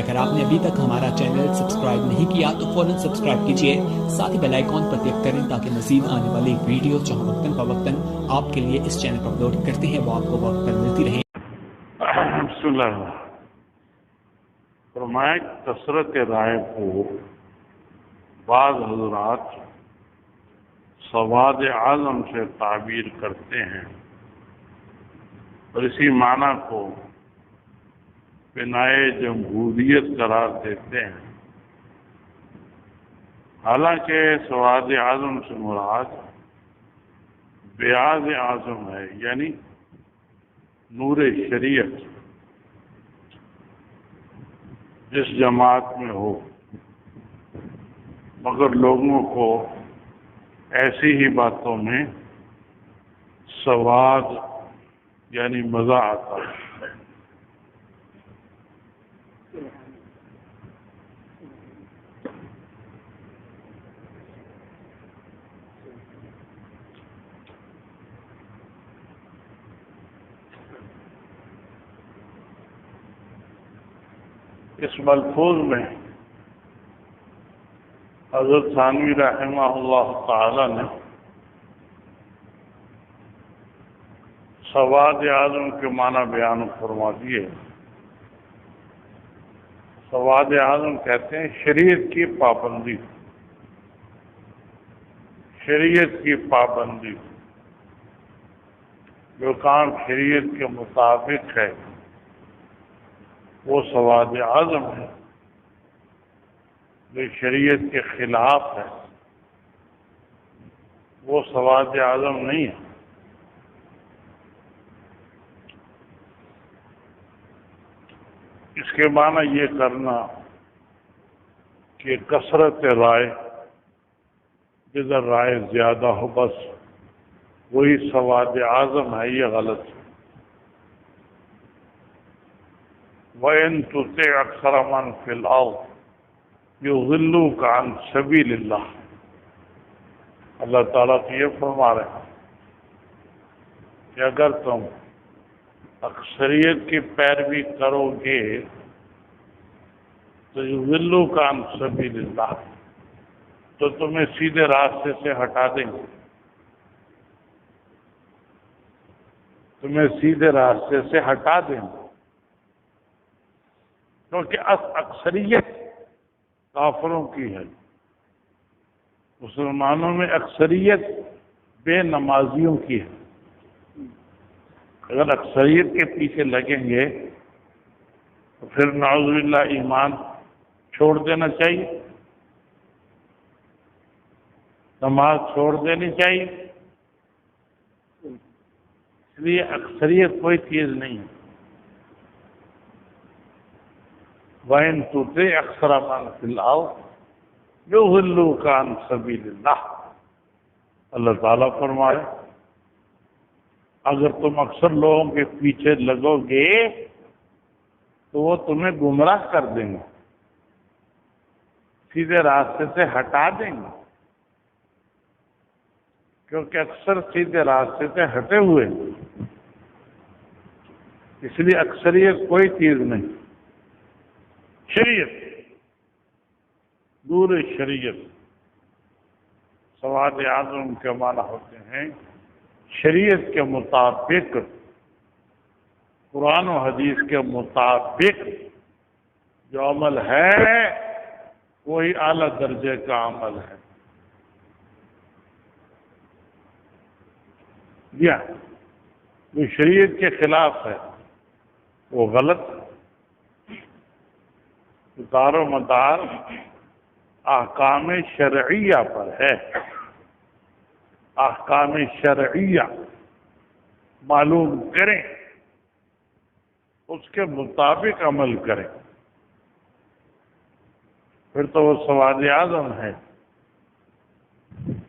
अगर आपने अभी तक हमारा चैनल सब्सक्राइब नहीं किया तो फौरन सब्सक्राइब कीजिए, साथ ही बेल आइकॉन पर क्लिक करें ताकि मजीद आने वाली वीडियो जो हम वक्तन फवक्तन आपके लिए इस चैनल पर अपलोड करते हैं वो आपको वक्त पर मिलती रहे। बिस्मिल्लाह। फरमाया कसरत राय को बाज़ हज़रात सवाद आज़म से ताबीर करते हैं और इसी माना को बिनाए जमहूरियत करार देते हैं। हालांकि सवाद आज़म से मुराद ब्याज आज़म है, यानी नूर शरीयत जिस जमात में हो, मगर लोगों को ऐसी ही बातों में सवाद यानी मजा आता है। इस मलफूज में हज़रत थानवी रहमहुल्लाह ताला ने सवाद आज़म के माना बयान फरमा दिए। सवाद आज़म कहते हैं शरीयत की पाबंदी, शरीयत की पाबंदी। जो काम शरीयत के मुताबिक है वो सवाद आज़म है, जो शरीयत के खिलाफ है वो सवाद आज़म नहीं है। इसके माना ये करना कि कसरत राय, जिधर राय ज्यादा हो बस वही सवाद आज़म है, ये गलत है। वइन तुते अक्सर मन फिल अर्ज़ युज़िल्लुका अन सबीलिल्लाह। अल्लाह ताला तो ये फरमा रहे हैं कि अगर तुम अक्सरियत की पैरवी करोगे तो युज़िल्लुका अन सबीलिल्लाह, तो तुम्हें सीधे रास्ते से हटा देंगे, तुम्हें सीधे रास्ते से हटा देंगे। क्योंकि अक्सरियत काफिरों की है, मुसलमानों में अक्सरियत बेनमाजियों की है। अगर अक्सरियत के पीछे लगेंगे तो फिर नाउज़ुबिल्लाह ईमान छोड़ देना चाहिए, नमाज छोड़ देनी चाहिए। इसलिए अक्सरियत कोई चीज नहीं है। वइन तुते अक्सर मन फिल अर्ज़ युज़िल्लुका अन सबीलिल्लाह। अल्लाह ताला फरमाए अगर तुम अक्सर लोगों के पीछे लगोगे तो वो तुम्हें गुमराह कर देंगे, सीधे रास्ते से हटा देंगे। क्योंकि अक्सर सीधे रास्ते से हटे हुए, इसलिए अक्सरियत कोई चीज नहीं। शरीयत, दूर शरीयत, सवाद आज़म के माना होते हैं शरीयत के मुताबिक, कुरान और हदीस के मुताबिक जो अमल है वही आला दर्जे का अमल है। या जो शरीयत के खिलाफ है वो गलत। दारो मदार अहकाम शरइया पर है। अहकाम शरइया मालूम करें, उसके मुताबिक अमल करें, फिर तो वो सवाद आज़म है।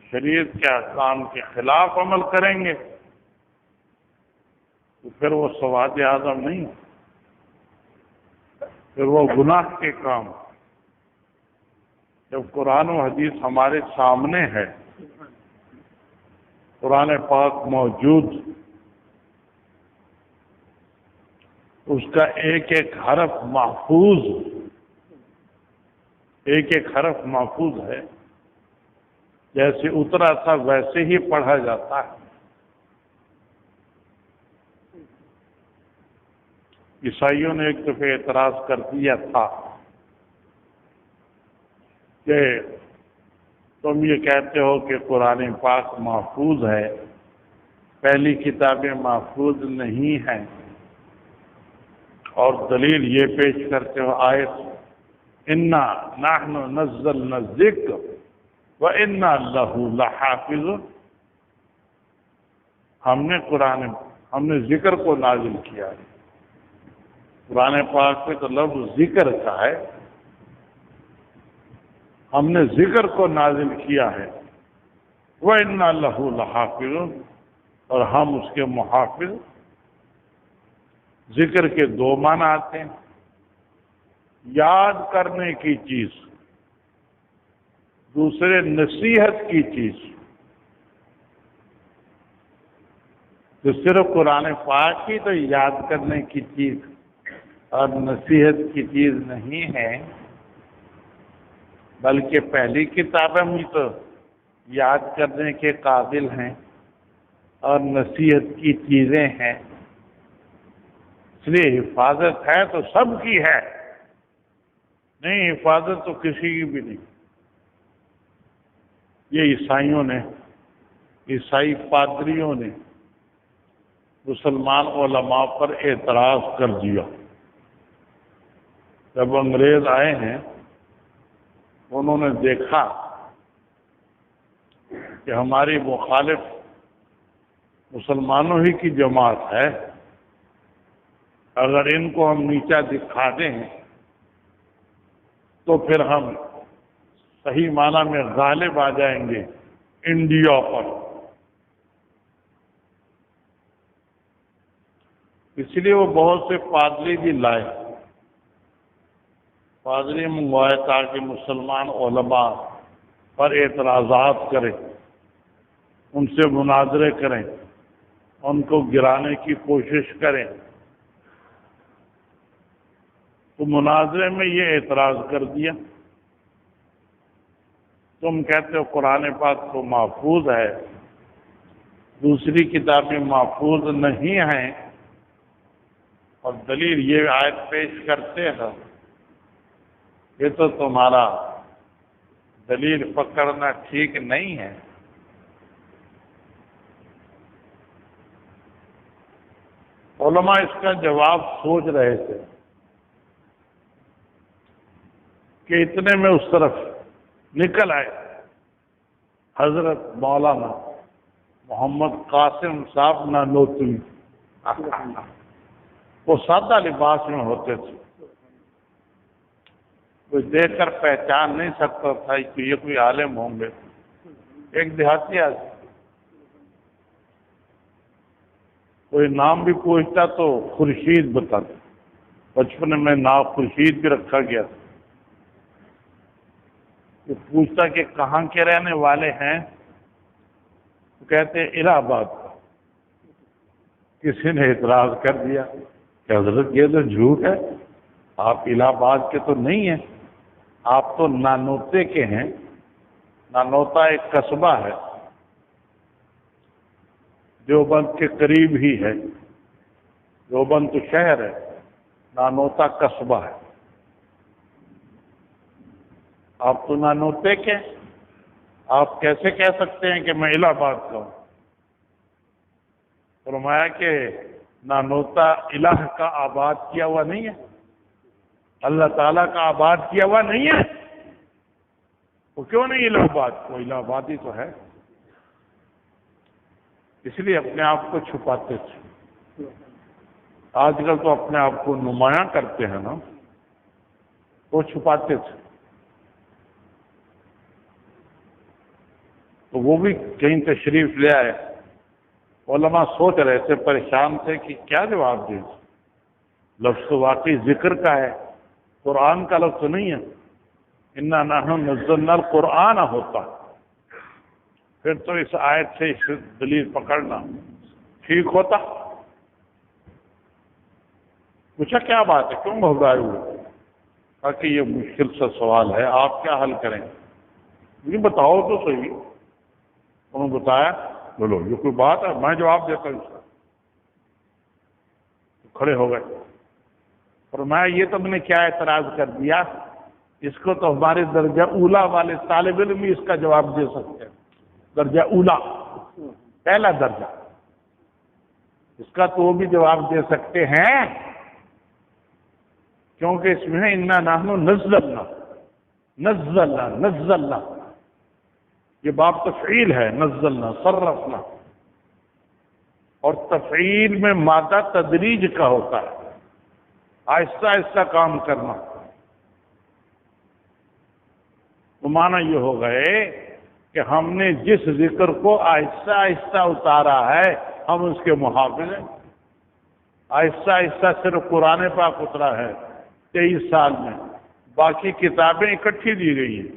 शरीयत के अहकाम के खिलाफ अमल करेंगे तो फिर वो सवाद आज़म नहीं, फिर वो गुनाह के काम। जब कुरान और हदीस हमारे सामने है, कुरान पाक मौजूद, उसका एक एक हरफ महफूज, एक एक हरफ महफूज है, जैसे उतरा था वैसे ही पढ़ा जाता है। ईसाइयों ने एक दफे एतराज कर दिया था कि तुम ये कहते हो कि कुरान पाक महफूज है, पहली किताबें महफूज नहीं हैं, और दलील ये पेश करते हो आयत इन्ना नाहनु नज़्ज़लना ज़िक्र व इन्ना लहू लहाफ़िज़, हमने जिक्र को नाजिल किया है। कुरान पाक में तो लफ्ज़ जिक्र का है, हमने जिक्र को नाजिल किया है। व इन्ना लहू लहाफ़िज़, और हम उसके मुहाफ़िज़। जिक्र के दो माना आते हैं, याद करने की चीज, दूसरे नसीहत की चीज। तो सिर्फ कुरान पाक ही तो याद करने की चीज और नसीहत की चीज नहीं है, बल्कि पहली किताबें भी तो याद करने के काबिल हैं और नसीहत की चीजें हैं। इसलिए हिफाजत है तो सबकी है, नहीं हिफाजत तो किसी की भी नहीं। ये ईसाइयों ने, ईसाई पादरियों ने मुसलमान उलमा पर एतराज कर दिया। जब अंग्रेज आए हैं, उन्होंने देखा कि हमारी मुखालिफ मुसलमानों ही की जमात है, अगर इनको हम नीचा दिखा दें तो फिर हम सही माना में गालिब आ जाएंगे इंडिया पर। इसलिए वो बहुत से पादरी भी लाए, पादरी मंगवाए ताकि मुसलमान उलमा पर एतराज़ात करें, उनसे मुनाजरे करें, उनको गिराने की कोशिश करें। तो मुनाजरे में ये एतराज कर दिया, तुम कहते हो कुरान पाक तो महफूज है, दूसरी किताबें महफूज नहीं हैं, और दलील ये आयत पेश करते हैं। ये तो तुम्हारा दलील पकड़ना ठीक नहीं है। उलमा इसका जवाब सोच रहे थे कि इतने में उस तरफ निकल आए हजरत मौलाना मोहम्मद कासिम साहब नानोतवी। वो सादा लिबास में होते थे, कोई देखकर पहचान नहीं सकता था कि ये कोई आलिम होंगे। एक देहाती आदमी, कोई नाम भी पूछता तो खुर्शीद बताते। बचपन में नाम खुर्शीद भी रखा गया था। तो पूछता कि कहाँ के रहने वाले हैं, तो कहते इलाहाबाद का। किसी ने इतराज कर दिया कि हजरत ये तो झूठ है, आप इलाहाबाद के तो नहीं हैं, आप तो नानोते के हैं। नानोता एक कस्बा है, देवबंद के करीब ही है। देवबंद तो शहर है, नानोता कस्बा है। आप तो नानोते के, आप कैसे कह सकते हैं कि मैं इलाहाबाद का हूं? फरमाया कि नानोता इलाह का आबाद किया हुआ नहीं है, अल्लाह ताला का आबाद किया हुआ नहीं है। वो क्यों नहीं इलाहाबाद? वो इलाहाबाद ही तो है। इसलिए अपने आप को छुपाते थे। आजकल तो अपने आप को नुमायां करते हैं ना, वो छुपाते थे। तो वो भी कहीं तशरीफ ले आए। उलमा सोच रहे थे, परेशान थे कि क्या जवाब दें। लफ्ज़ तो वाकई जिक्र का है, कुरान का लफ्ज़ तो नहीं है। इन्ना नहनु नज़्ज़लना कुरान होता, फिर तो इस आयत से इस दलील पकड़ना ठीक होता। پوچھا کیا بات ہے، کیوں گھبرائے ہوئے؟ کہا کہ یہ مشکل سا سوال ہے، آپ کیا حل کریں؟ یہ بتاؤ تو صحیح۔ انہوں نے بتایا، بولو یہ کوئی بات ہے، میں جواب دیتا ہوں اس کا۔ کھڑے ہو گئے، فرمایا یہ تم نے کیا اعتراض کر دیا، اس کو تو ہمارے درجہ اولا والے طالب علم بھی اس کا جواب دے سکتے ہیں۔ درجہ اولا، پہلا درجہ، اس کا تو وہ بھی جواب دے سکتے ہیں، کیونکہ اس میں انا نحن نزلنا یہ باب تفعیل ہے، نزلنا صرفنا، اور تفعیل میں مادہ تدریج کا ہوتا ہے، آہستہ آہستہ کام کرنا۔ تو معنی یہ ہو گئے کہ ہم نے جس ذکر کو آہستہ آہستہ اتارا ہے ہم اس کے محافظ ہیں۔ آہستہ آہستہ صرف قرآن پاک اترا ہے 23 سال میں، باقی کتابیں اکٹھی دی گئی ہیں،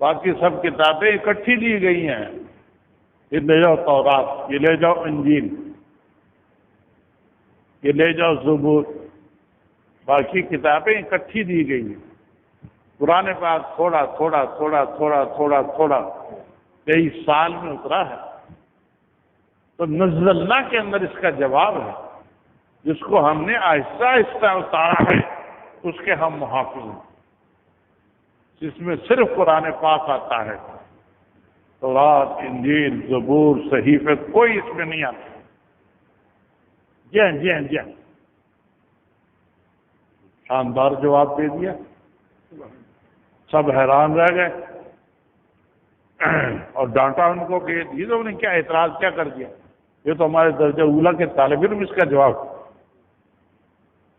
باقی سب کتابیں اکٹھی دی گئی ہیں۔ یہ لے جاؤ تورات، یہ لے جاؤ انجیل، یہ لے جاؤ زبور، باقی کتابیں اکٹھی دی گئی ہیں۔ قرآن پاک تھوڑا تھوڑا تھوڑا تھوڑا تھوڑا تھوڑا 23 سال میں اترا ہے۔ تو نزلنا کے اندر اس کا جواب ہے، جس کو ہم نے آہستہ آہستہ اتارا ہے اس کے ہم محافظ ہیں، جس میں صرف قرآن پاک آتا ہے، تورات، انجیل، زبور، صحیفے کوئی اس میں نہیں آتا۔ جی ہاں جی ہاں جی ہاں، شاندار جواب دے دیا، سب حیران رہ گئے اور ڈانٹا ان کو کہ یہ تو انہیں کیا اعتراض کیا کر دیا، یہ تو ہمارے درجہ اولا کے طالب علم اس کا جواب،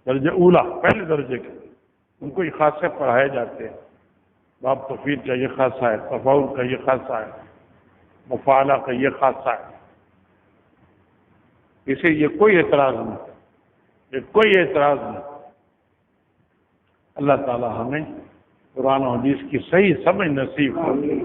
درجہ اولا پہلے درجے کے، ان کو یہ خاصے پڑھائے جاتے ہیں۔ باب تفعیل کا یہ خاصہ ہے، تفاعل کا یہ خاصہ ہے، مفاعلہ کا یہ خاصہ ہے، اسے یہ کوئی اعتراض نہیں، یہ کوئی اعتراض نہیں۔ اللہ تعالی ہمیں قرآن و حدیث کی صحیح سمجھ نصیب کرے۔